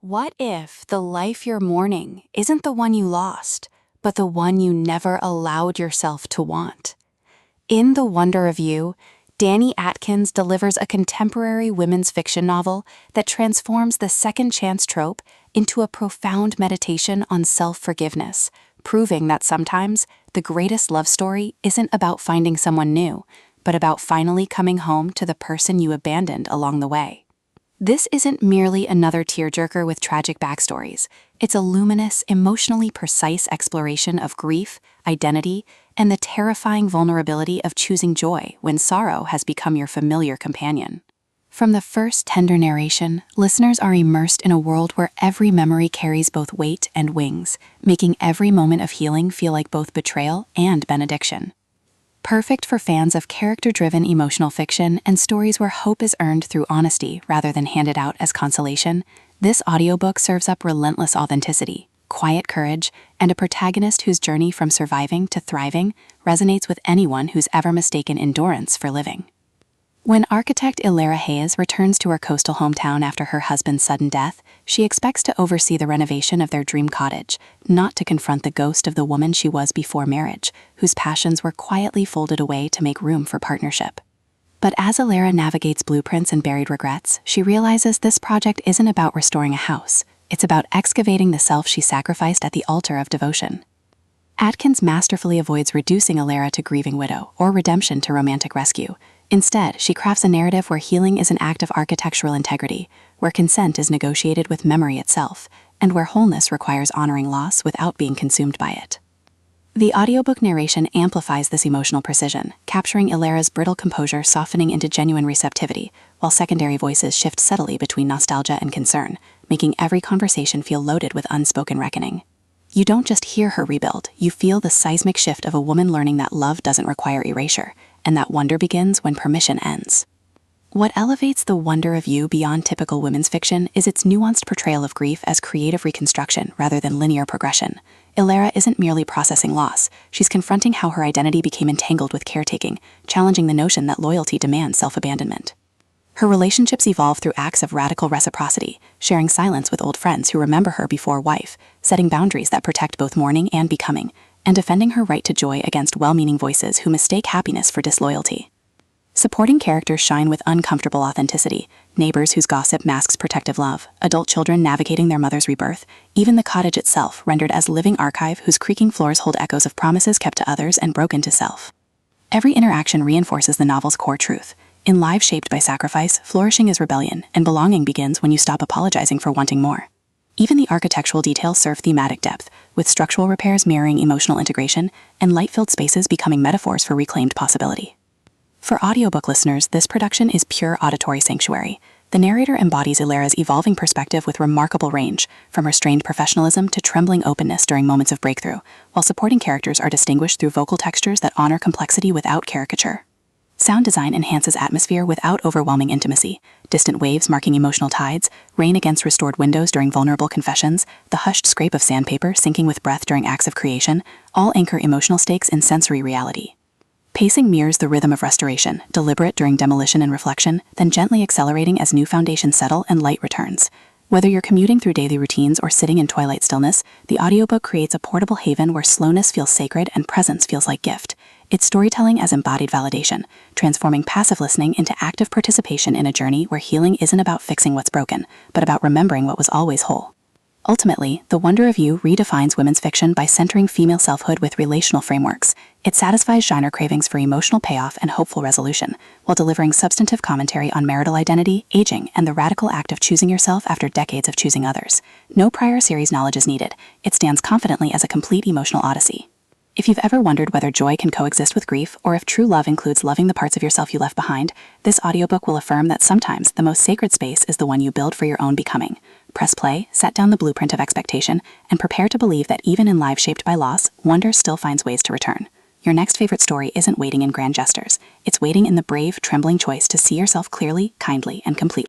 What if the life you're mourning isn't the one you lost, but the one you never allowed yourself to want? In The Wonder of You, Dani Atkins delivers a contemporary women's fiction novel that transforms the second chance trope into a profound meditation on self-forgiveness, proving that sometimes the greatest love story isn't about finding someone new, but about finally coming home to the person you abandoned along the way. This isn't merely another tearjerker with tragic backstories. It's a luminous, emotionally precise exploration of grief, identity, and the terrifying vulnerability of choosing joy when sorrow has become your familiar companion. From the first tender narration, listeners are immersed in a world where every memory carries both weight and wings, making every moment of healing feel like both betrayal and benediction. Perfect for fans of character-driven emotional fiction and stories where hope is earned through honesty rather than handed out as consolation, this audiobook serves up relentless authenticity, quiet courage, and a protagonist whose journey from surviving to thriving resonates with anyone who's ever mistaken endurance for living. When architect Ilera Hayes returns to her coastal hometown after her husband's sudden death, she expects to oversee the renovation of their dream cottage, not to confront the ghost of the woman she was before marriage, whose passions were quietly folded away to make room for partnership. But as Ilera navigates blueprints and buried regrets, she realizes this project isn't about restoring a house. It's about excavating the self she sacrificed at the altar of devotion. Atkins masterfully avoids reducing Ilera to grieving widow or redemption to romantic rescue. Instead, she crafts a narrative where healing is an act of architectural integrity, where consent is negotiated with memory itself, and where wholeness requires honoring loss without being consumed by it. The audiobook narration amplifies this emotional precision, capturing Ilera's brittle composure softening into genuine receptivity, while secondary voices shift subtly between nostalgia and concern, making every conversation feel loaded with unspoken reckoning. You don't just hear her rebuild, you feel the seismic shift of a woman learning that love doesn't require erasure, and that wonder begins when permission ends. What elevates The Wonder of You beyond typical women's fiction is its nuanced portrayal of grief as creative reconstruction rather than linear progression. Ilera isn't merely processing loss, she's confronting how her identity became entangled with caretaking, challenging the notion that loyalty demands self-abandonment. Her relationships evolve through acts of radical reciprocity, sharing silence with old friends who remember her before wife, setting boundaries that protect both mourning and becoming, and defending her right to joy against well-meaning voices who mistake happiness for disloyalty. Supporting characters shine with uncomfortable authenticity, neighbors whose gossip masks protective love, adult children navigating their mother's rebirth, even the cottage itself rendered as living archive whose creaking floors hold echoes of promises kept to others and broken to self. Every interaction reinforces the novel's core truth. In lives shaped by sacrifice, flourishing is rebellion, and belonging begins when you stop apologizing for wanting more. Even the architectural details serve thematic depth, with structural repairs mirroring emotional integration and light-filled spaces becoming metaphors for reclaimed possibility. For audiobook listeners, this production is pure auditory sanctuary. The narrator embodies Ilera's evolving perspective with remarkable range, from restrained professionalism to trembling openness during moments of breakthrough, while supporting characters are distinguished through vocal textures that honor complexity without caricature. Sound design enhances atmosphere without overwhelming intimacy. Distant waves marking emotional tides, rain against restored windows during vulnerable confessions, the hushed scrape of sandpaper sinking with breath during acts of creation, all anchor emotional stakes in sensory reality. Pacing mirrors the rhythm of restoration, deliberate during demolition and reflection, then gently accelerating as new foundations settle and light returns. Whether you're commuting through daily routines or sitting in twilight stillness, the audiobook creates a portable haven where slowness feels sacred and presence feels like gift. It's storytelling as embodied validation, transforming passive listening into active participation in a journey where healing isn't about fixing what's broken, but about remembering what was always whole. Ultimately, The Wonder of You redefines women's fiction by centering female selfhood with relational frameworks. It satisfies genre cravings for emotional payoff and hopeful resolution, while delivering substantive commentary on marital identity, aging, and the radical act of choosing yourself after decades of choosing others. No prior series knowledge is needed. It stands confidently as a complete emotional odyssey. If you've ever wondered whether joy can coexist with grief, or if true love includes loving the parts of yourself you left behind, this audiobook will affirm that sometimes the most sacred space is the one you build for your own becoming. Press play, set down the blueprint of expectation, and prepare to believe that even in lives shaped by loss, wonder still finds ways to return. Your next favorite story isn't waiting in grand gestures. It's waiting in the brave, trembling choice to see yourself clearly, kindly, and completely.